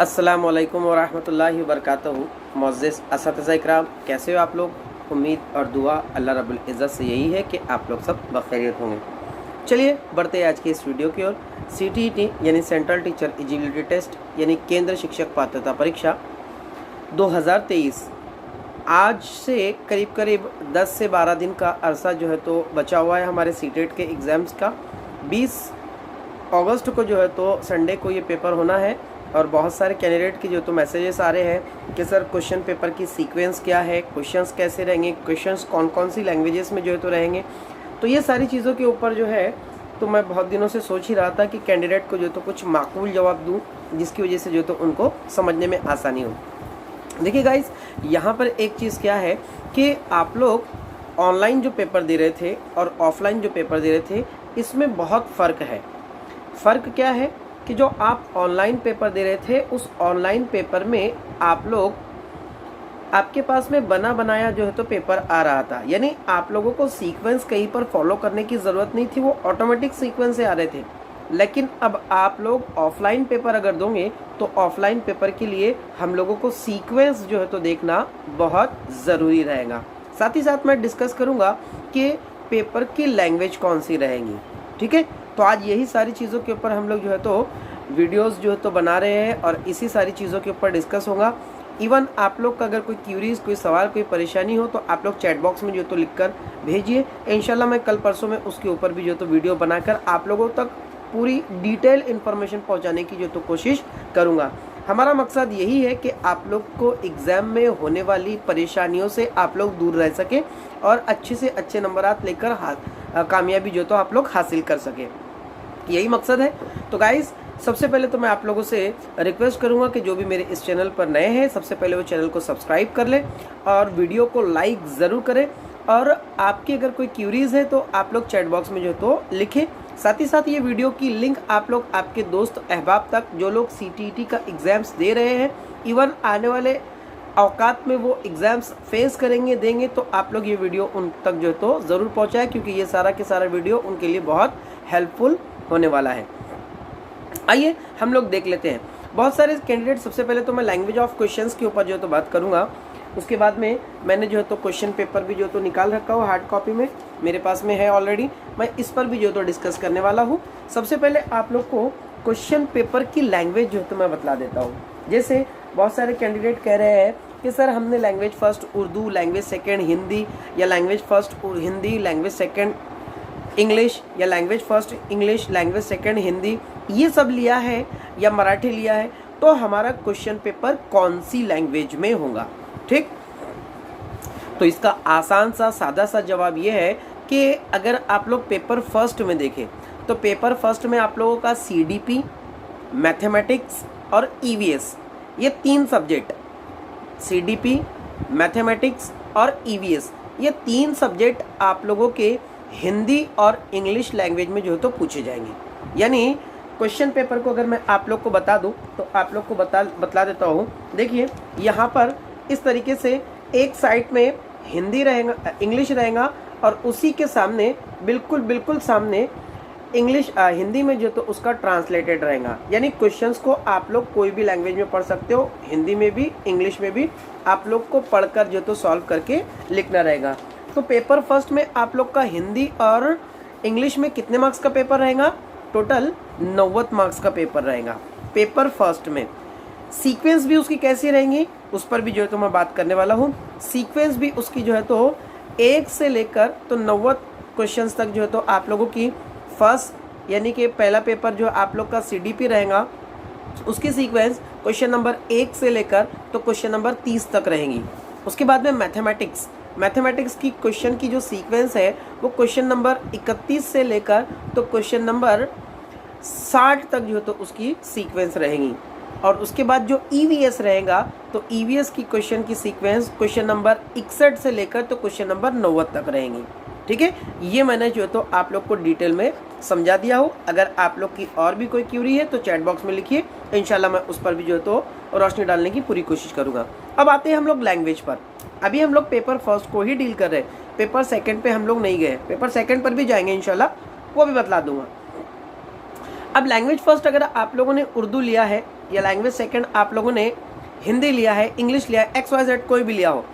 अस्सलामुअलैकुम वरहमतुल्लाहि वबरकातुहू। मुअज़्ज़िज़ असातिज़ा इकराम, कैसे हो आप लोग? उम्मीद और दुआ अल्लाह रब्बुल इज़्ज़त से यही है कि आप लोग सब बखैरियत होंगे। चलिए बढ़ते हैं आज की इस वीडियो की ओर। CTET यानी सेंट्रल टीचर एलिजिबिलिटी टेस्ट यानी केंद्र शिक्षक पात्रता परीक्षा 2023 आज से करीब 10 से 12 दिन का अरसा जो है तो बचा हुआ है हमारे CTET के एग्ज़ाम्स का। 20 अगस्त को जो है तो संडे को ये पेपर होना है और बहुत सारे कैंडिडेट की जो तो मैसेजेस आ रहे हैं कि सर क्वेश्चन पेपर की सीक्वेंस क्या है, क्वेश्चंस कैसे रहेंगे, क्वेश्चंस कौन कौन सी लैंग्वेजेस में जो है तो रहेंगे। तो ये सारी चीज़ों के ऊपर जो है तो मैं बहुत दिनों से सोच ही रहा था कि कैंडिडेट को जो तो कुछ माकूल जवाब दूँ जिसकी वजह से जो तो उनको समझने में आसानी हो। देखिए गाइस, यहाँ पर एक चीज़ क्या है कि आप लोग ऑनलाइन जो पेपर दे रहे थे और ऑफलाइन जो पेपर दे रहे थे इसमें बहुत फ़र्क है। फ़र्क क्या है कि जो आप ऑनलाइन पेपर दे रहे थे उस ऑनलाइन पेपर में आप लोग आपके पास में बना बनाया जो है तो पेपर आ रहा था, यानी आप लोगों को सीक्वेंस कहीं पर फॉलो करने की ज़रूरत नहीं थी, वो ऑटोमेटिक सीक्वेंस से आ रहे थे। लेकिन अब आप लोग ऑफलाइन पेपर अगर दोगे तो ऑफलाइन पेपर के लिए हम लोगों को सीक्वेंस जो है तो देखना बहुत ज़रूरी रहेगा। साथ ही साथ मैं डिस्कस करूँगा कि पेपर की लैंग्वेज कौन सी रहेंगी। ठीक है, तो आज यही सारी चीज़ों के ऊपर हम लोग जो है तो वीडियोस जो है तो बना रहे हैं और इसी सारी चीज़ों के ऊपर डिस्कस होगा। इवन आप लोग का अगर कोई क्यूरीज, कोई सवाल, कोई परेशानी हो तो आप लोग चैट बॉक्स में जो तो लिखकर भेजिए। इंशाल्लाह मैं कल परसों में उसके ऊपर भी जो तो वीडियो बनाकर आप लोगों तक पूरी डिटेल इन्फॉर्मेशन पहुँचाने की जो तो कोशिश करूँगा। हमारा मकसद यही है कि आप लोग को एग्ज़ाम में होने वाली परेशानियों से आप लोग दूर रह सकें और अच्छे से अच्छे नंबरात लेकर कामयाबी जो तो आप लोग हासिल कर सकें, यही मकसद है। तो गाइस, सबसे पहले तो मैं आप लोगों से रिक्वेस्ट करूंगा कि जो भी मेरे इस चैनल पर नए हैं सबसे पहले वो चैनल को सब्सक्राइब कर लें और वीडियो को लाइक ज़रूर करें। और आपकी अगर कोई क्यूरीज़ है तो आप लोग चैट बॉक्स में जो तो लिखें। साथ ही साथ ये वीडियो की लिंक आप लोग आपके दोस्त अहबाब तक जो लोग CTET का एग्ज़ाम्स दे रहे हैं, इवन आने वाले औकात में वो एग्ज़ाम्स फेस करेंगे, देंगे, तो आप लोग ये वीडियो उन तक जो तो ज़रूर पहुँचाएं क्योंकि ये सारा के सारा वीडियो उनके लिए बहुत हेल्पफुल होने वाला है। आइए हम लोग देख लेते हैं बहुत सारे कैंडिडेट। सबसे पहले तो मैं लैंग्वेज ऑफ क्वेश्चंस के ऊपर जो तो बात करूंगा, उसके बाद में मैंने जो है तो क्वेश्चन पेपर भी जो तो निकाल रखा हो, हार्ड कॉपी में मेरे पास में है ऑलरेडी, मैं इस पर भी जो तो डिस्कस करने वाला हूँ। सबसे पहले आप लोग को क्वेश्चन पेपर की लैंग्वेज जो तो मैं बतला देता हूँ। जैसे बहुत सारे कैंडिडेट कह रहे हैं कि सर हमने language first Urdu, language second Hindi, या language first Hindi, language second English, या language first English, language second Hindi, ये सब लिया है या मराठी लिया है, तो हमारा क्वेश्चन पेपर कौन सी लैंग्वेज में होगा। ठीक, तो इसका आसान सा सादा सा जवाब ये है कि अगर आप लोग पेपर फर्स्ट में देखें तो पेपर फर्स्ट में आप लोगों का CDP, मैथमेटिक्स और EVS, ये 3 सब्जेक्ट, CDP, मैथमेटिक्स और EVS, ये 3 सब्जेक्ट आप लोगों के हिंदी और इंग्लिश लैंग्वेज में जो है तो पूछे जाएंगे। यानी क्वेश्चन पेपर को अगर मैं आप लोग को बता दूं तो आप लोग को बतला देता हूं। देखिए यहाँ पर इस तरीके से एक साइड में हिंदी रहेगा, इंग्लिश रहेगा और उसी के सामने बिल्कुल सामने इंग्लिश हिंदी में जो तो उसका ट्रांसलेटेड रहेगा। यानी क्वेश्चंस को आप लोग कोई भी लैंग्वेज में पढ़ सकते हो, हिंदी में भी इंग्लिश में भी आप लोग को पढ़कर जो तो सॉल्व करके लिखना रहेगा। तो पेपर फर्स्ट में आप लोग का हिंदी और इंग्लिश में कितने मार्क्स का पेपर रहेगा? टोटल 90 मार्क्स का पेपर रहेगा पेपर फर्स्ट में। सीक्वेंस भी उसकी कैसी रहेंगी उस पर भी जो है तो मैं बात करने वाला हूँ। सीक्वेंस भी उसकी जो है तो 1 से लेकर तो 90 क्वेश्चंस तक जो है तो आप लोगों की फर्स्ट यानी कि पहला पेपर जो आप लोग का CDP रहेगा, उसकी सीक्वेंस क्वेश्चन नंबर 1 से लेकर तो क्वेश्चन नंबर 30 तक रहेंगी। उसके बाद में मैथमेटिक्स की क्वेश्चन की जो सीक्वेंस है वो क्वेश्चन नंबर 31 से लेकर तो क्वेश्चन नंबर 60 तक जो है तो उसकी सीक्वेंस रहेंगी। और उसके बाद जो EVS रहेगा तो EVS की क्वेश्चन की सीक्वेंस क्वेश्चन नंबर 61 से लेकर तो क्वेश्चन नंबर 90 तक रहेंगी। ठीक है, ये मैंने जो है तो आप लोग को डिटेल में समझा दिया हो। अगर आप लोग की और भी कोई क्यूरी है तो चैट बॉक्स में लिखिए, इंशाल्लाह मैं उस पर भी जो है तो रोशनी डालने की पूरी कोशिश करूँगा। अब आते हैं हम लोग लैंग्वेज पर। अभी हम लोग पेपर फर्स्ट को ही डील कर रहे हैं, पेपर सेकंड पे हम लोग नहीं गए, पेपर सेकंड पर भी जाएंगे इंशाल्लाह, वो भी बतला दूंगा। अब लैंग्वेज फर्स्ट अगर आप लोगों ने उर्दू लिया है या लैंग्वेज सेकंड आप लोगों ने हिंदी लिया है, इंग्लिश लिया है, XYZ कोई भी लिया हो,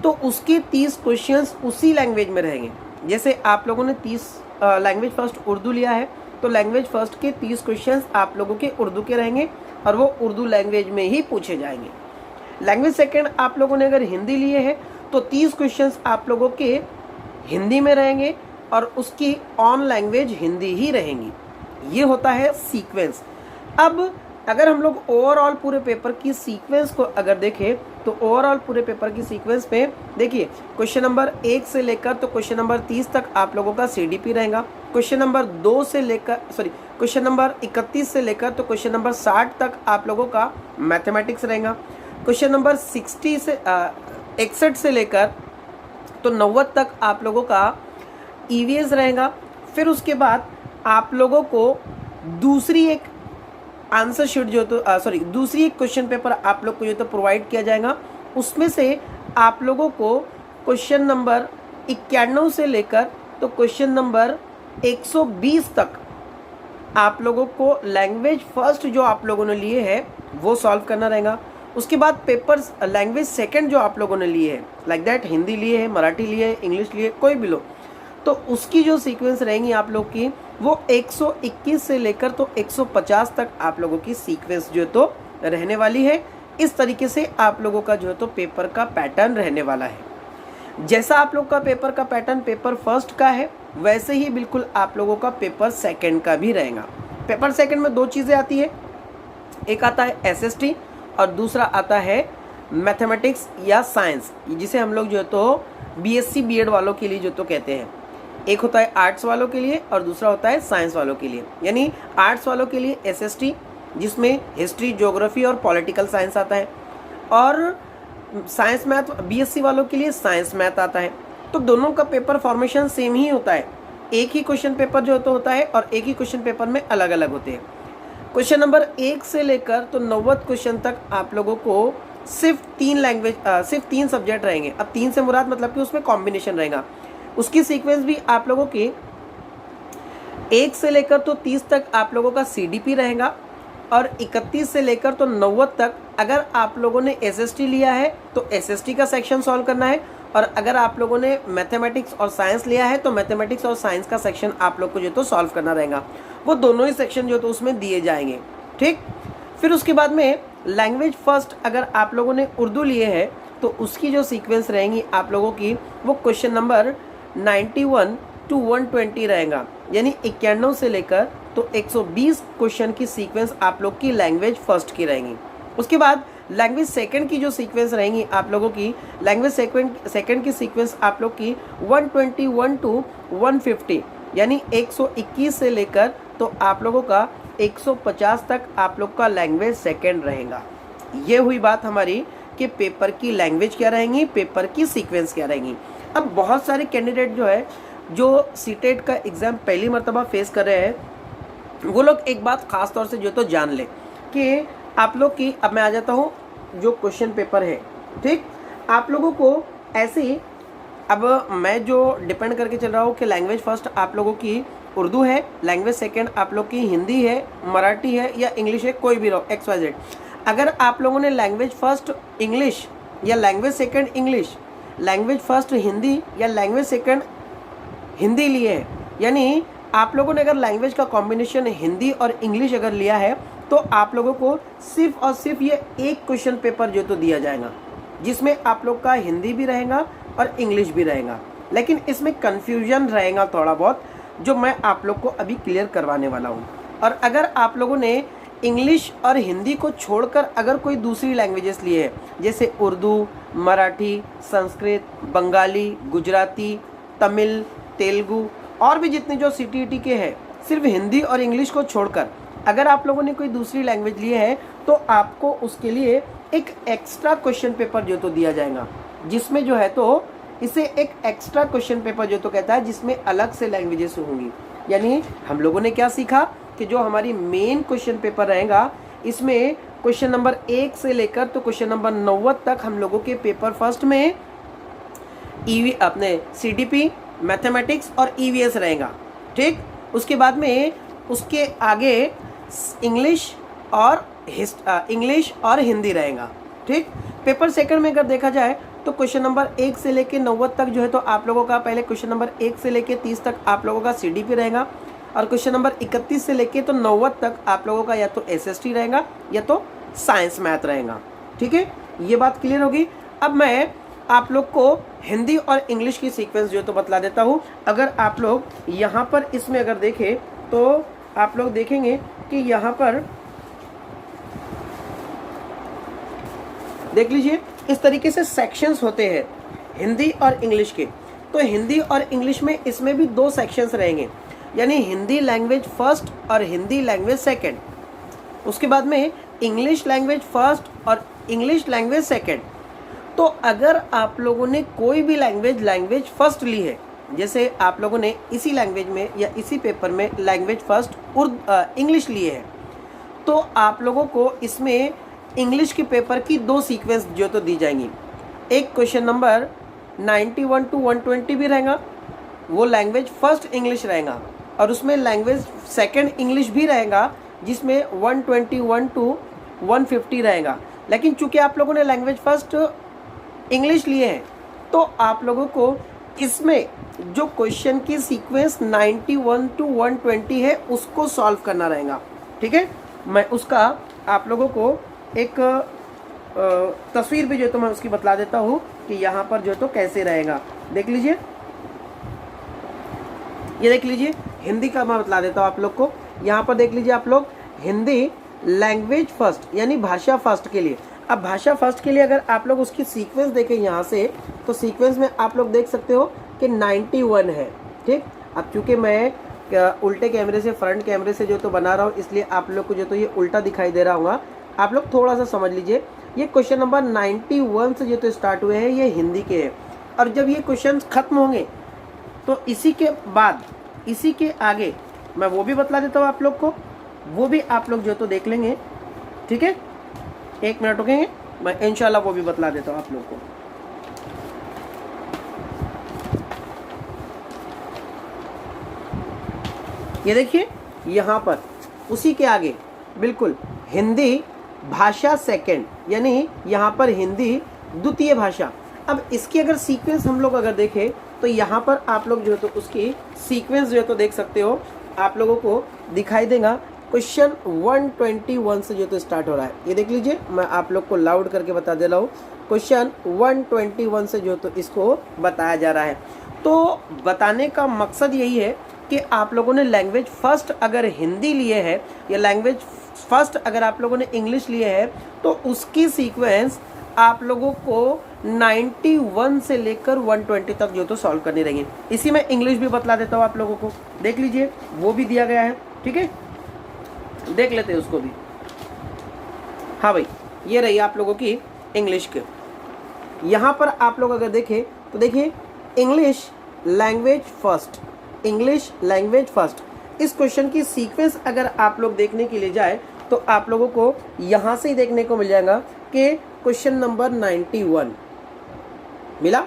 तो उसके 30 क्वेश्चंस उसी लैंग्वेज में रहेंगे। जैसे आप लोगों ने 30 लैंग्वेज फर्स्ट उर्दू लिया है, तो लैंग्वेज फर्स्ट के 30 क्वेश्चंस आप लोगों के उर्दू के रहेंगे और वो उर्दू लैंग्वेज में ही पूछे जाएंगे। लैंग्वेज सेकंड आप लोगों ने अगर हिंदी लिए है तो 30 क्वेश्चंस आप लोगों के हिंदी में रहेंगे और उसकी ऑन लैंग्वेज हिंदी ही रहेंगी। ये होता है सीक्वेंस। अब अगर हम लोग ओवरऑल पूरे पेपर की सीक्वेंस को अगर देखें तो ओवरऑल पूरे पेपर की सीक्वेंस में देखिए, क्वेश्चन नंबर 1 से लेकर तो क्वेश्चन नंबर 30 तक आप लोगों का CDP रहेगा। क्वेश्चन नंबर 2 से लेकर क्वेश्चन नंबर 31 से लेकर तो क्वेश्चन नंबर 60 तक आप लोगों का मैथमेटिक्स रहेगा। क्वेश्चन नंबर 61 से लेकर तो 90 तक आप लोगों का EVS रहेगा। फिर उसके बाद आप लोगों को दूसरी एक आंसर शीट जो तो दूसरी एक क्वेश्चन पेपर आप लोग को जो तो प्रोवाइड किया जाएगा। उसमें से आप लोगों को क्वेश्चन नंबर 91 से लेकर तो क्वेश्चन नंबर 120 तक आप लोगों को लैंग्वेज फर्स्ट जो आप लोगों ने लिए है वो सॉल्व करना रहेगा। उसके बाद पेपर्स लैंग्वेज सेकंड जो आप लोगों ने लिए है, लाइक दैट हिंदी लिए है, मराठी लिए है, इंग्लिश लिए, कोई भी लो, तो उसकी जो सीक्वेंस रहेंगी आप लोग की वो 121 से लेकर तो 150 तक आप लोगों की सीक्वेंस जो तो रहने वाली है। इस तरीके से आप लोगों का जो है तो पेपर का पैटर्न रहने वाला है। जैसा आप लोग का पेपर का पैटर्न पेपर फर्स्ट का है, वैसे ही बिल्कुल आप लोगों का पेपर सेकंड का भी रहेगा। पेपर सेकंड में 2 चीज़ें आती है, एक आता है SST और दूसरा आता है मैथमेटिक्स या साइंस, जिसे हम लोग जो है तो BSc BEd वालों के लिए जो तो कहते हैं। एक होता है आर्ट्स वालों के लिए और दूसरा होता है साइंस वालों के लिए। यानी आर्ट्स वालों के लिए SST, जिसमें हिस्ट्री, ज्योग्राफी और पॉलिटिकल साइंस आता है, और साइंस मैथ BSc वालों के लिए साइंस मैथ आता है। तो दोनों का पेपर फॉर्मेशन सेम ही होता है, एक ही क्वेश्चन पेपर जो तो होता है और एक ही क्वेश्चन पेपर में अलग अलग होते हैं। क्वेश्चन नंबर 1 से लेकर तो 90 क्वेश्चन तक आप लोगों को सिर्फ 3 सब्जेक्ट रहेंगे। अब 3 से मुराद मतलब कि उसमें कॉम्बिनेशन रहेगा। उसकी सीक्वेंस भी आप लोगों की 1 से लेकर तो 30 तक आप लोगों का CDP रहेगा और 31 से लेकर तो 90 तक अगर आप लोगों ने SST लिया है तो SST का सेक्शन सॉल्व करना है, और अगर आप लोगों ने मैथमेटिक्स और साइंस लिया है तो मैथमेटिक्स और साइंस का सेक्शन आप लोग को जो तो सॉल्व करना रहेगा। वो दोनों ही सेक्शन जो तो उसमें दिए जाएंगे, ठीक। फिर उसके बाद में लैंग्वेज फर्स्ट अगर आप लोगों ने उर्दू लिए है तो उसकी जो सीक्वेंस रहेंगी आप लोगों की वो क्वेश्चन नंबर 91 to 120 रहेगा। यानी 91 से लेकर तो 120 क्वेश्चन की सीक्वेंस आप लोग की लैंग्वेज फर्स्ट की रहेंगी। उसके बाद लैंग्वेज सेकंड की जो सीक्वेंस रहेंगी आप लोगों की, लैंग्वेज सेकंड की सीक्वेंस आप लोग की 121 to 150, यानी 121 से लेकर तो आप लोगों का 150 तक आप लोग का लैंग्वेज सेकंड रहेगा। ये हुई बात हमारी कि पेपर की लैंग्वेज क्या रहेंगी, पेपर की सीक्वेंस क्या रहेंगी। अब बहुत सारे कैंडिडेट जो है जो सीटेट का एग्ज़ाम पहली मर्तबा फेस कर रहे हैं, वो लोग एक बात ख़ास तौर से जो तो जान ले कि आप लोग की, अब मैं आ जाता हूँ जो क्वेश्चन पेपर है, ठीक। आप लोगों को ऐसे ही, अब मैं जो डिपेंड करके चल रहा हूँ कि लैंग्वेज फर्स्ट आप लोगों की उर्दू है, लैंग्वेज सेकंड आप लोग की हिंदी है, मराठी है या इंग्लिश है, कोई भी रहो XYZ। अगर आप लोगों ने लैंग्वेज फर्स्ट इंग्लिश या language second English, language first Hindi या लैंग्वेज सेकंड हिंदी लिए है, यानी आप लोगों ने अगर लैंग्वेज का कॉम्बिनेशन हिंदी और इंग्लिश अगर लिया है तो आप लोगों को सिर्फ और सिर्फ ये एक क्वेश्चन पेपर जो तो दिया जाएगा, जिसमें आप लोग का हिंदी भी रहेगा और इंग्लिश भी रहेगा। लेकिन इसमें कन्फ्यूजन रहेगा थोड़ा बहुत, जो मैं आप लोग को अभी क्लियर करवाने वाला हूँ। और अगर आप लोगों ने इंग्लिश और हिंदी को छोड़कर अगर कोई दूसरी लैंग्वेजेस लिए है, जैसे उर्दू, मराठी, संस्कृत, बंगाली, गुजराती, तमिल, तेलुगु और भी जितने जो CTET के हैं, सिर्फ हिंदी और इंग्लिश को छोड़कर अगर आप लोगों ने कोई दूसरी लैंग्वेज लिए है तो आपको उसके लिए एक एक्स्ट्रा क्वेश्चन पेपर जो तो दिया जाएगा, जिसमें जो है तो इसे एक एक्स्ट्रा क्वेश्चन पेपर जो तो कहता है, जिसमें अलग से लैंग्वेजेस होंगी। यानी हम लोगों ने क्या सीखा कि जो हमारी मेन क्वेश्चन पेपर रहेगा, इसमें क्वेश्चन नंबर 1 से लेकर तो क्वेश्चन नंबर 90 तक हम लोगों के पेपर फर्स्ट में अपने CDP, मैथमेटिक्स और EVS रहेगा, ठीक। उसके बाद में उसके आगे इंग्लिश और इंग्लिश और हिंदी रहेगा। ठीक, पेपर सेकंड में अगर देखा जाए तो क्वेश्चन नंबर 1 से लेके 90 तक जो है तो आप लोगों का पहले क्वेश्चन नंबर 1 से लेके 30 तक आप लोगों का CDP रहेगा, और क्वेश्चन नंबर 31 से लेके तो 90 तक आप लोगों का या तो SST रहेगा या तो साइंस मैथ रहेगा। ठीक है, ये बात क्लियर होगी। अब मैं आप लोग को हिंदी और इंग्लिश की सीक्वेंस जो है तो बतला देता हूँ। अगर आप लोग यहाँ पर इसमें अगर देखें तो आप लोग देखेंगे कि यहाँ पर देख लीजिए इस तरीके से सेक्शंस होते हैं हिंदी और इंग्लिश के। तो हिंदी और इंग्लिश में इसमें भी 2 सेक्शंस रहेंगे, यानी हिंदी लैंग्वेज फर्स्ट और हिंदी लैंग्वेज सेकंड। उसके बाद में इंग्लिश लैंग्वेज फर्स्ट और इंग्लिश लैंग्वेज सेकंड। तो अगर आप लोगों ने कोई भी लैंग्वेज फर्स्ट ली है, जैसे आप लोगों ने इसी लैंग्वेज में या इसी पेपर में लैंग्वेज फर्स्ट इंग्लिश लिए है, तो आप लोगों को इसमें इंग्लिश के पेपर की 2 सीक्वेंस जो तो दी जाएंगी। एक क्वेश्चन नंबर 91 to 120 भी रहेगा, वो लैंग्वेज फर्स्ट इंग्लिश रहेगा, और उसमें लैंग्वेज सेकंड इंग्लिश भी रहेगा जिसमें 121 to 150 रहेगा। लेकिन चूंकि आप लोगों ने लैंग्वेज फर्स्ट इंग्लिश लिए हैं तो आप लोगों को इसमें जो क्वेश्चन की सीक्वेंस 91 to 120 है उसको सॉल्व करना रहेगा। ठीक है, मैं उसका आप लोगों को एक तस्वीर भी जो है तो मैं उसकी बतला देता हूँ कि यहाँ पर जो है तो कैसे रहेगा। देख लीजिए, ये देख लीजिए हिंदी का मैं बतला देता हूँ आप लोग को। यहाँ पर देख लीजिए आप लोग, हिंदी लैंग्वेज फर्स्ट यानी भाषा फर्स्ट के लिए। अब भाषा फर्स्ट के लिए अगर आप लोग उसकी सीक्वेंस देखें यहाँ से, तो सीक्वेंस में आप लोग देख सकते हो कि 91 है। ठीक, अब चूंकि मैं उल्टे कैमरे से फ्रंट कैमरे से जो तो बना रहा हूँ, इसलिए आप लोग को जो तो ये उल्टा दिखाई दे रहा होगा। आप लोग थोड़ा सा समझ लीजिए, ये क्वेश्चन नंबर 91 से जो तो स्टार्ट हुए हैं, ये हिंदी के हैं, और जब ये क्वेश्चन खत्म होंगे तो इसी के बाद इसी के आगे मैं वो भी बतला देता हूँ आप लोग को, वो भी आप लोग जो तो देख लेंगे। ठीक है, 1 मिनट रुकेंगे, मैं इंशाल्लाह वो भी बतला देता हूँ आप लोग को। ये देखिए यहाँ पर उसी के आगे बिल्कुल हिंदी भाषा सेकंड, यानी यहाँ पर हिंदी द्वितीय भाषा। अब इसकी अगर सीक्वेंस हम लोग अगर देखें तो यहाँ पर आप लोग जो है तो उसकी सीक्वेंस जो है तो देख सकते हो, आप लोगों को दिखाई देगा। क्वेश्चन 121 से जो तो स्टार्ट हो रहा है, ये देख लीजिए, मैं आप लोग को लाउड करके बता दे रहा हूँ। क्वेश्चन 121 से जो तो इसको बताया जा रहा है। तो बताने का मकसद यही है कि आप लोगों ने लैंग्वेज फर्स्ट अगर हिंदी लिए है या लैंग्वेज फर्स्ट अगर आप लोगों ने इंग्लिश लिए है, तो उसकी सीक्वेंस आप लोगों को 91 से लेकर 120 तक जो तो सॉल्व करनी रहेगी। इसी में इंग्लिश भी बतला देता हूँ आप लोगों को, देख लीजिए वो भी दिया गया है। ठीक है, देख लेते हैं उसको भी। हाँ भाई, ये रही आप लोगों की इंग्लिश के। यहाँ पर आप लोग अगर देखें तो देखिए English language first, English language first. इस क्वेश्चन की सीक्वेंस अगर आप लोग देखने के लिए जाए तो आप लोगों को यहाँ से ही देखने को मिल जाएगा कि क्वेश्चन नंबर 91 मिला।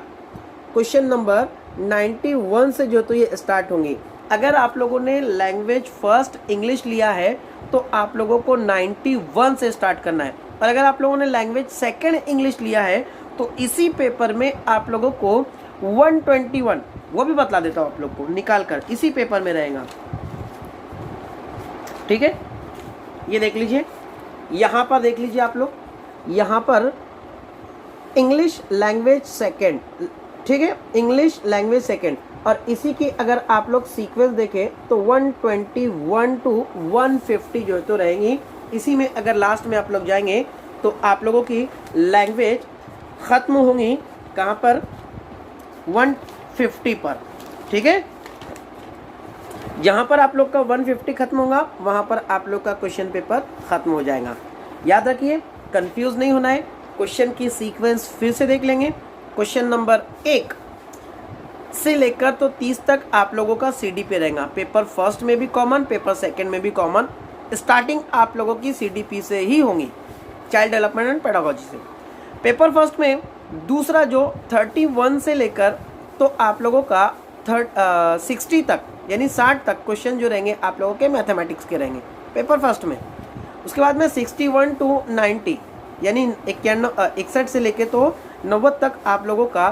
क्वेश्चन नंबर 91 से जो तो ये स्टार्ट होंगी। अगर आप लोगों ने लैंग्वेज फर्स्ट इंग्लिश लिया है तो आप लोगों को 91 से स्टार्ट करना है, और अगर आप लोगों ने लैंग्वेज सेकंड इंग्लिश लिया है तो इसी पेपर में आप लोगों को 121, वो भी बतला देता हूँ आप लोग को निकाल कर, इसी पेपर में रहेगा। ठीक है, ये देख लीजिए, यहाँ पर देख लीजिए आप लोग, यहाँ पर इंग्लिश लैंग्वेज सेकंड। ठीक है, इंग्लिश लैंग्वेज सेकंड, और इसी की अगर आप लोग सीक्वेंस देखें तो 121 to 150 जो है तो रहेंगी। इसी में अगर लास्ट में आप लोग जाएंगे तो आप लोगों की लैंग्वेज ख़त्म होंगी कहाँ पर, 150 पर। ठीक है, जहाँ पर आप लोग का 150 खत्म होगा वहाँ पर आप लोग का क्वेश्चन पेपर ख़त्म हो जाएगा। याद रखिए, कंफ्यूज नहीं होना है। क्वेश्चन की सीक्वेंस फिर से देख लेंगे। क्वेश्चन नंबर 1 से लेकर तो 30 तक आप लोगों का CDP रहेगा। पेपर फर्स्ट में भी कॉमन, पेपर सेकंड में भी कॉमन। स्टार्टिंग आप लोगों की CDP से ही होंगी, चाइल्ड डेवलपमेंट एंड पेडागोजी से। पेपर फर्स्ट में दूसरा जो 31 से लेकर तो आप लोगों का 60 तक यानी 60 तक क्वेश्चन जो रहेंगे आप लोगों के मैथमेटिक्स के रहेंगे पेपर फर्स्ट में। उसके बाद में 61 to 90 यानी 61 से लेके तो 90 तक आप लोगों का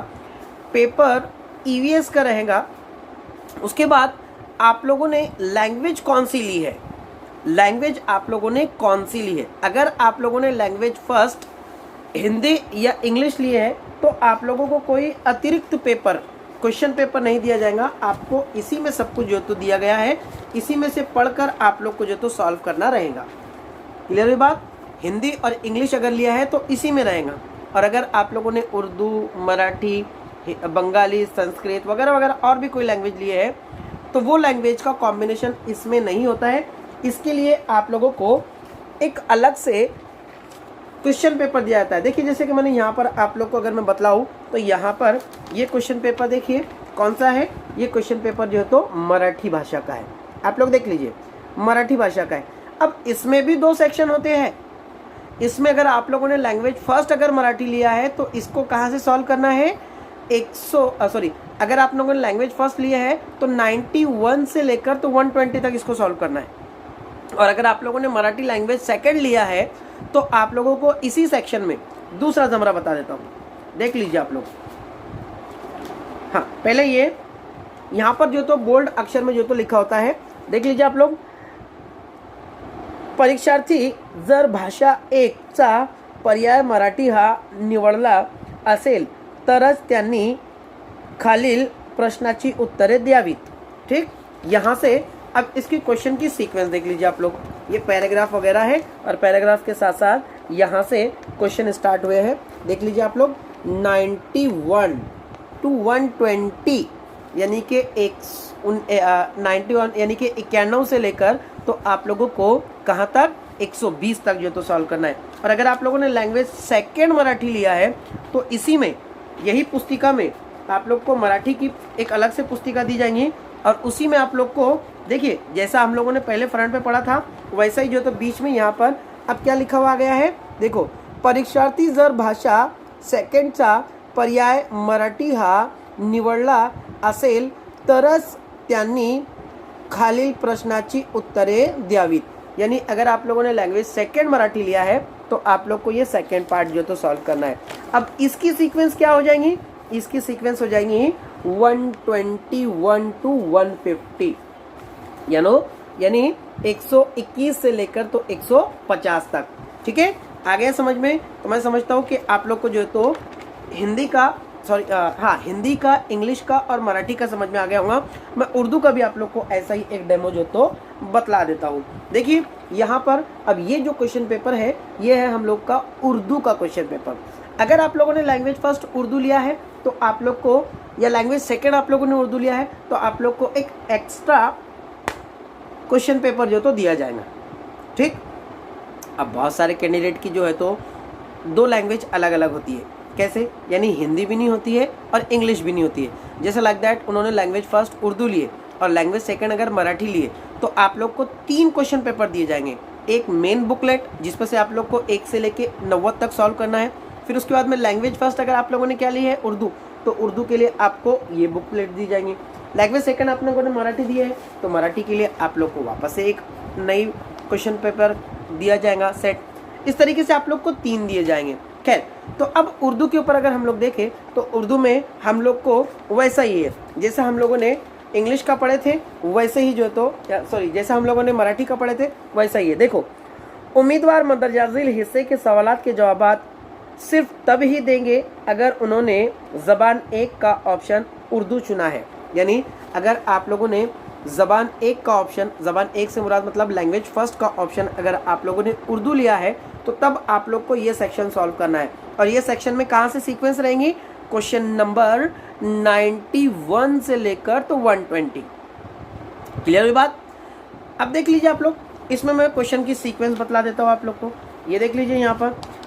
पेपर ईवीएस का रहेगा। उसके बाद आप लोगों ने लैंग्वेज कौन सी ली है, लैंग्वेज आप लोगों ने कौन सी ली है। अगर आप लोगों ने लैंग्वेज फर्स्ट हिंदी या इंग्लिश लिए है तो आप लोगों को कोई अतिरिक्त पेपर, क्वेश्चन पेपर नहीं दिया जाएगा। आपको इसी में सब कुछ जो तो दिया गया है, इसी में से पढ़कर आप लोग को जो तो सॉल्व करना रहेगा। क्लियर हुई बात। हिंदी और इंग्लिश अगर लिया है तो इसी में रहेगा। और अगर आप लोगों ने उर्दू, मराठी, बंगाली, संस्कृत वगैरह वगैरह और भी कोई लैंग्वेज लिए है तो वो लैंग्वेज का कॉम्बिनेशन इसमें नहीं होता है। इसके लिए आप लोगों को एक अलग से क्वेश्चन पेपर दिया जाता है। देखिए जैसे कि मैंने यहाँ पर आप लोग को अगर मैं बतलाऊँ तो यहाँ पर ये क्वेश्चन पेपर देखिए कौन सा है। ये क्वेश्चन पेपर जो है तो मराठी भाषा का है। आप लोग देख लीजिए, मराठी भाषा का है। अब इसमें भी 2 सेक्शन होते हैं। इसमें अगर आप लोगों ने लैंग्वेज फर्स्ट अगर मराठी लिया है तो इसको कहाँ से सॉल्व करना है, अगर आप लोगों ने लैंग्वेज फर्स्ट लिया है तो 91 से लेकर तो 120 तक इसको सॉल्व करना है। और अगर आप लोगों ने मराठी लैंग्वेज सेकंड लिया है तो आप लोगों को इसी सेक्शन में दूसरा ज़मरा बता देता हूँ, देख लीजिए आप लोग। हाँ, पहले ये यहाँ पर जो तो बोल्ड अक्षर में जो तो लिखा होता है, देख लीजिए आप लोग। परीक्षार्थी जर भाषा 1 चा पर्याय मराठी हा निवडला असेल तरच त्यांनी खालील प्रश्नाची उत्तरे द्यावीत। ठीक, यहाँ से अब इसकी क्वेश्चन की सीक्वेंस देख लीजिए आप लोग। ये पैराग्राफ वगैरह है और पैराग्राफ के साथ साथ यहाँ से क्वेश्चन स्टार्ट हुए हैं। देख लीजिए आप लोग 91 to 120 यानी कि 91 यानी कि 91 से लेकर तो आप लोगों को कहाँ तक 120 तक जो तो सॉल्व करना है। और अगर आप लोगों ने लैंग्वेज सेकेंड मराठी लिया है तो इसी में यही पुस्तिका में आप लोग को मराठी की एक अलग से पुस्तिका दी जाएंगी और उसी में आप लोग को देखिए जैसा हम लोगों ने पहले फ्रंट पे पढ़ा था वैसा ही जो तो बीच में यहाँ पर अब क्या लिखा हुआ गया है। देखो, परीक्षार्थी जर भाषा सेकंडचा पर्याय मराठी हा निवडला असेल तरच त्यांनी खालील प्रश्नाची उत्तरे द्यावीत। यानी अगर आप लोगों ने लैंग्वेज सेकंड मराठी लिया है तो आप लोग को ये सेकंड पार्ट जो तो सॉल्व करना है। अब इसकी सीक्वेंस क्या हो जाएंगी, इसकी सीक्वेंस हो जाएंगी 121 to 150 यानी 121 से लेकर तो 150 तक। ठीक है, आ गया समझ में। तो मैं समझता हूँ कि आप लोग को जो है तो हिंदी का हिंदी का, इंग्लिश का और मराठी का समझ में आ गया होगा। मैं उर्दू का भी आप लोग को ऐसा ही एक डेमो जो तो बतला देता हूँ। देखिए यहाँ पर अब ये जो क्वेश्चन पेपर है ये है हम लोग का उर्दू का क्वेश्चन पेपर। अगर आप लोगों ने लैंग्वेज फर्स्ट उर्दू लिया है तो आप लोग को, या लैंग्वेज सेकेंड आप लोगों ने उर्दू लिया है तो आप लोग को एक एक्स्ट्रा क्वेश्चन पेपर जो तो दिया जाएगा। ठीक, अब बहुत सारे कैंडिडेट की जो है तो 2 लैंग्वेज अलग अलग होती है। कैसे, यानी हिंदी भी नहीं होती है और इंग्लिश भी नहीं होती है। जैसे लाइक दैट उन्होंने लैंग्वेज फर्स्ट उर्दू लिए और लैंग्वेज सेकंड अगर मराठी लिए तो आप लोग को 3 क्वेश्चन पेपर दिए जाएंगे। एक मेन बुकलेट जिस पर से आप लोग को 1 से लेके 90 तक सॉल्व करना है। फिर उसके बाद में लैंग्वेज फर्स्ट अगर आप लोगों ने क्या ली है उर्दू, तो उर्दू के लिए आपको ये बुकलेट दी जाएंगी। लैंग्वेज सेकंड आप लोगों ने मराठी दी है तो मराठी के लिए आप लोग को वापस से एक नई क्वेश्चन पेपर दिया जाएगा सेट। इस तरीके से आप लोग को 3 दिए जाएंगे। खैर, तो अब उर्दू के ऊपर अगर हम लोग देखें तो उर्दू में हम लोग को वैसा ही है जैसा हम लोगों ने इंग्लिश का पढ़े थे वैसे ही जो तो जैसा हम लोगों ने मराठी का पढ़े थे वैसा ही है। देखो, उम्मीदवार मंदरजाजिल हिस्से के सवालात के जवाबात सिर्फ तब ही देंगे अगर उन्होंने ज़बान 1 का ऑप्शन उर्दू चुना है। यानी अगर आप लोगों ने ज़बान 1 का ऑप्शन, ज़बान 1 से मुराद मतलब लैंग्वेज फर्स्ट का ऑप्शन अगर आप लोगों ने उर्दू लिया है तो तब आप लोग को ये सेक्शन सॉल्व करना है। और ये सेक्शन में कहाँ से सीक्वेंस रहेंगी, क्वेश्चन नंबर 91 से लेकर तो 120। क्लियर हुई बात। अब देख लीजिए आप लोग, इसमें मैं क्वेश्चन की सीक्वेंस बतला देता हूँ आप लोग को। ये देख लीजिए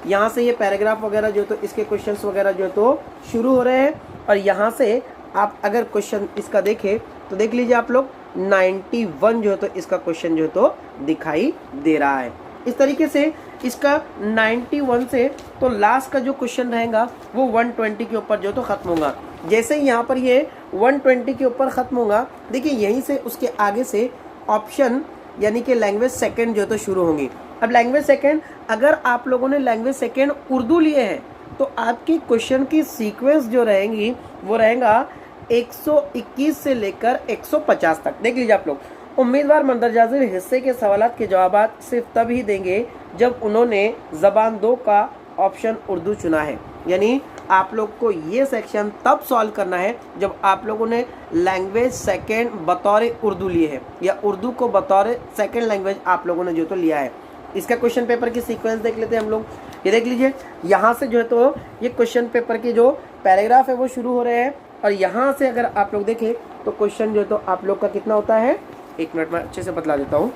यहाँ से ये पैराग्राफ वगैरह जो तो इसके क्वेश्चंस वगैरह जो तो शुरू हो रहे हैं। और यहाँ से आप अगर क्वेश्चन इसका देखें तो देख लीजिए आप लोग 91 जो है तो इसका क्वेश्चन जो है तो दिखाई दे रहा है। इस तरीके से इसका 91 से तो लास्ट का जो क्वेश्चन रहेगा वो 120 के ऊपर जो तो ख़त्म होगा। जैसे ही यहाँ पर ये 120 के ऊपर ख़त्म होगा, देखिए यहीं से उसके आगे से ऑप्शन यानी कि लैंग्वेज सेकंड जो तो शुरू होंगी। अब लैंग्वेज सेकेंड, अगर आप लोगों ने लैंग्वेज सेकेंड उर्दू लिए हैं तो आपकी क्वेश्चन की सीक्वेंस जो रहेंगी वो रहेगा 121 से लेकर 150 तक। देख लीजिए आप लोग, उम्मीदवार मंदरजा ज़ेल हिस्से के सवालात के जवाब सिर्फ तब ही देंगे जब उन्होंने ज़बान 2 का ऑप्शन उर्दू चुना है। यानी आप लोग को ये सेक्शन तब सॉल्व करना है जब आप लोगों ने लैंग्वेज सेकेंड बतौर उर्दू लिए है या उर्दू को बतौर सेकेंड लैंग्वेज आप लोगों ने जो तो लिया है। इसका क्वेश्चन पेपर की सीक्वेंस देख लेते हैं हम लोग। ये देख लीजिए, यहाँ से जो है तो ये क्वेश्चन पेपर के जो पैराग्राफ है वो शुरू हो रहे हैं और यहाँ से अगर आप लोग देखें तो क्वेश्चन जो है तो आप लोग का कितना होता है, एक मिनट में अच्छे से बतला देता हूँ।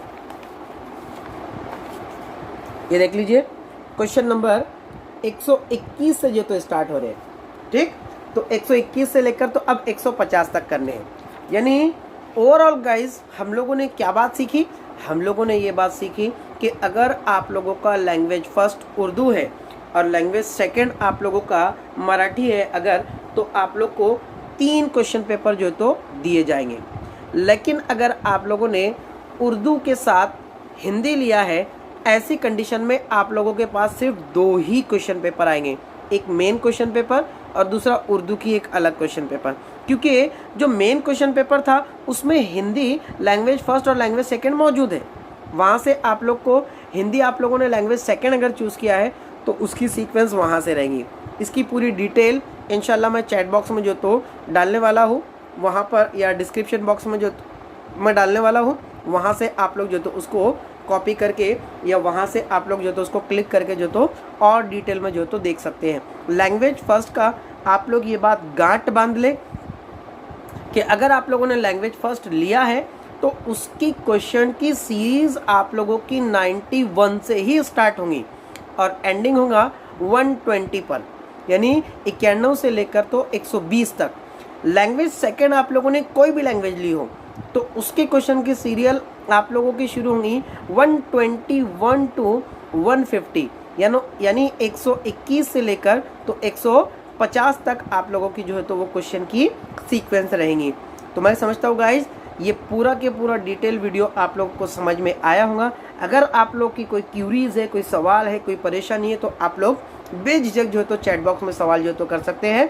ये देख लीजिए, क्वेश्चन नंबर 121 से जो तो स्टार्ट हो रहे हैं, ठीक। तो 121 से लेकर तो अब 150 तक करने हैं। यानी ओवरऑल गाइज हम लोगों ने क्या बात सीखी, हम लोगों ने ये बात सीखी कि अगर आप लोगों का लैंग्वेज फर्स्ट उर्दू है और लैंग्वेज सेकंड आप लोगों का मराठी है अगर, तो आप लोग को 3 क्वेश्चन पेपर जो तो दिए जाएंगे। लेकिन अगर आप लोगों ने उर्दू के साथ हिंदी लिया है, ऐसी कंडीशन में आप लोगों के पास सिर्फ 2 ही क्वेश्चन पेपर आएंगे, एक मेन क्वेश्चन पेपर और दूसरा उर्दू की एक अलग क्वेश्चन पेपर। क्योंकि जो मेन क्वेश्चन पेपर था उसमें हिंदी लैंग्वेज फर्स्ट और लैंग्वेज सेकंड मौजूद है, वहाँ से आप लोग को हिंदी आप लोगों ने लैंग्वेज सेकंड अगर चूज़ किया है तो उसकी सीक्वेंस वहाँ से रहेंगी। इसकी पूरी डिटेल इंशाल्लाह मैं चैट बॉक्स में जो तो डालने वाला हूँ वहाँ पर, या डिस्क्रिप्शन बॉक्स में जो मैं डालने वाला हूँ, वहाँ से आप लोग जो तो उसको कॉपी करके या वहाँ से आप लोग जो तो उसको क्लिक करके जो तो और डिटेल में जो तो देख सकते हैं। लैंग्वेज फर्स्ट का आप लोग ये बात गांठ बांध ले कि अगर आप लोगों ने लैंग्वेज फर्स्ट लिया है तो उसकी क्वेश्चन की सीरीज आप लोगों की 91 से ही स्टार्ट होंगी और एंडिंग होगा 120 पर, यानी 91 से लेकर तो 120 तक। लैंग्वेज सेकंड आप लोगों ने कोई भी लैंग्वेज ली हो तो उसके क्वेश्चन की सीरियल आप लोगों की शुरू होंगी 121 टू 150, यानी 121 से लेकर तो 150 तक आप लोगों की जो है तो वो क्वेश्चन की सीक्वेंस रहेंगी। तो मैं समझता हूँ गाइज ये पूरा के पूरा डिटेल वीडियो आप लोगों को समझ में आया होगा। अगर आप लोग की कोई क्यूरीज है, कोई सवाल है, कोई परेशानी है तो आप लोग बेझिझक जो है तो चैट बॉक्स में सवाल जो है तो कर सकते हैं।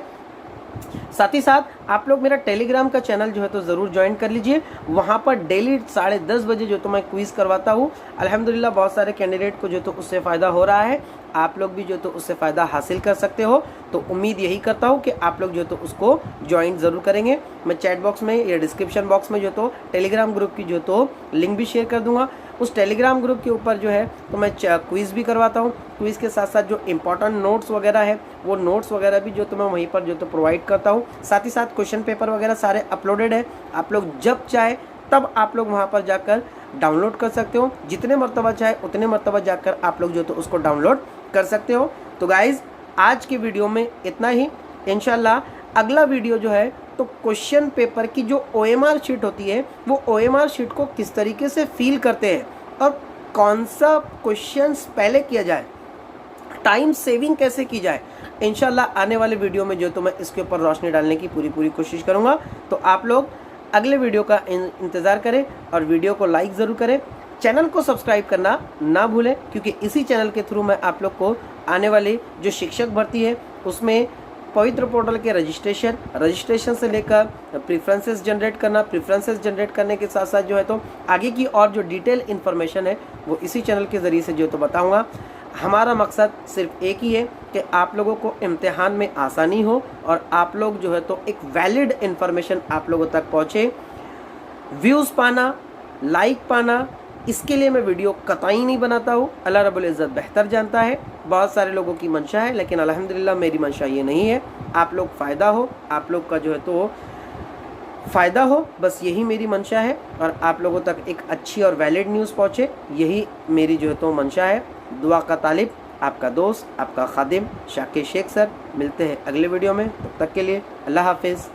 साथ ही साथ आप लोग मेरा टेलीग्राम का चैनल जो है तो ज़रूर ज्वाइन कर लीजिए, वहाँ पर डेली 10:30 बजे जो तो मैं क्विज़ करवाता हूँ। अल्हम्दुलिल्लाह बहुत सारे कैंडिडेट को जो तो उससे फ़ायदा हो रहा है, आप लोग भी जो तो उससे फ़ायदा हासिल कर सकते हो। तो उम्मीद यही करता हूँ कि आप लोग जो तो उसको ज्वाइन ज़रूर करेंगे। मैं चैट बॉक्स में या डिस्क्रिप्शन बॉक्स में जो तो टेलीग्राम ग्रुप की जो तो लिंक भी शेयर कर दूँगा। उस टेलीग्राम ग्रुप के ऊपर जो है तो मैं क्विज़ भी करवाता हूँ। क्विज़ के साथ साथ जो इम्पोर्टेंट नोट्स वगैरह है वो नोट्स वगैरह भी जो तो मैं वहीं पर जो तो प्रोवाइड करता हूँ। साथ ही साथ क्वेश्चन पेपर वगैरह सारे अपलोडेड है, आप लोग जब चाहे तब आप लोग वहाँ पर जाकर डाउनलोड कर सकते हो। जितने मरतबा चाहे उतने मरतबा जाकर आप लोग जो तो उसको डाउनलोड कर सकते हो। तो गाइज़ आज की वीडियो में इतना ही। इंशाल्लाह अगला वीडियो जो है तो क्वेश्चन पेपर की जो OMR शीट होती है वो OMR शीट को किस तरीके से फिल करते हैं और कौन सा क्वेश्चंस पहले किया जाए, टाइम सेविंग कैसे की जाए, इंशाल्लाह आने वाले वीडियो में जो तो मैं इसके ऊपर रोशनी डालने की पूरी कोशिश करूँगा। तो आप लोग अगले वीडियो का इंतज़ार करें और वीडियो को लाइक ज़रूर करें। चैनल को सब्सक्राइब करना ना भूलें क्योंकि इसी चैनल के थ्रू मैं आप लोग को आने वाली जो शिक्षक भर्ती है उसमें पवित्र पोर्टल के रजिस्ट्रेशन से लेकर प्रेफरेंसेस जनरेट करने के साथ साथ जो है तो आगे की और जो डिटेल इन्फॉर्मेशन है वो इसी चैनल के ज़रिए से जो तो बताऊंगा। हमारा मकसद सिर्फ एक ही है कि आप लोगों को इम्तिहान में आसानी हो और आप लोग जो है तो एक वैलिड इन्फॉर्मेशन आप लोगों तक पहुँचे। व्यूज़ पाना, लाइक पाना, इसके लिए मैं वीडियो कतई नहीं बनाता हूँ। अल्लाह रब्बुल इज़्ज़त बेहतर जानता है। बहुत सारे लोगों की मंशा है लेकिन अल्हम्दुलिल्लाह मेरी मंशा ये नहीं है। आप लोग फ़ायदा हो, आप लोग का जो है तो फ़ायदा हो, बस यही मेरी मंशा है और आप लोगों तक एक अच्छी और वैलिड न्यूज़ पहुँचे, यही मेरी जो है तो मंशा है। दुआ का तालिब, आपका दोस्त, आपका खादिम शाकिर शेख सर। मिलते हैं अगले वीडियो में, तब तक के लिए अल्लाह हाफिज़।